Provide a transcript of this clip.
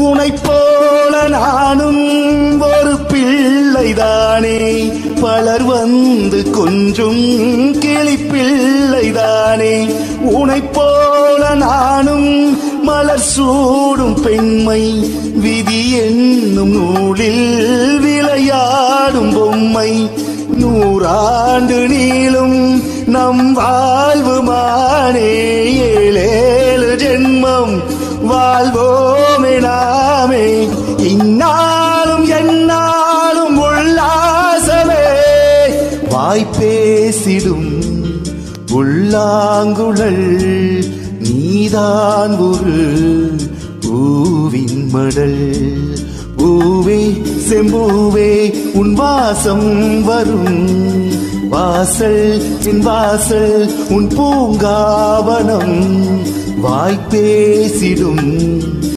உனைப் போல நானும் ஒரு பிள்ளைதானே, பலர் வந்து கொஞ்சம் கிளி பிள்ளைதானே. உனைப் போல நானும் மலர் சூடும் பெண்மை, விதி என்னும் நூலில் விளையாடும் பொம்மை. 100 நீளும் நம் வாழ்வு மானே, 7 ஜென்மம் வாழ்வோமே நாமே. இந்நாளும் எந்நாளும் உல்லாசமே, வாய்ப்பேசிடும் புல்லாங்குழல். நீதான் ஒரு பூவின் மடல். பூவே செம்பூவே உன் வாசம் வரும் வாசல், என் வாசல் உன் பூங்காவனம். வாய்ப்பேசிடும்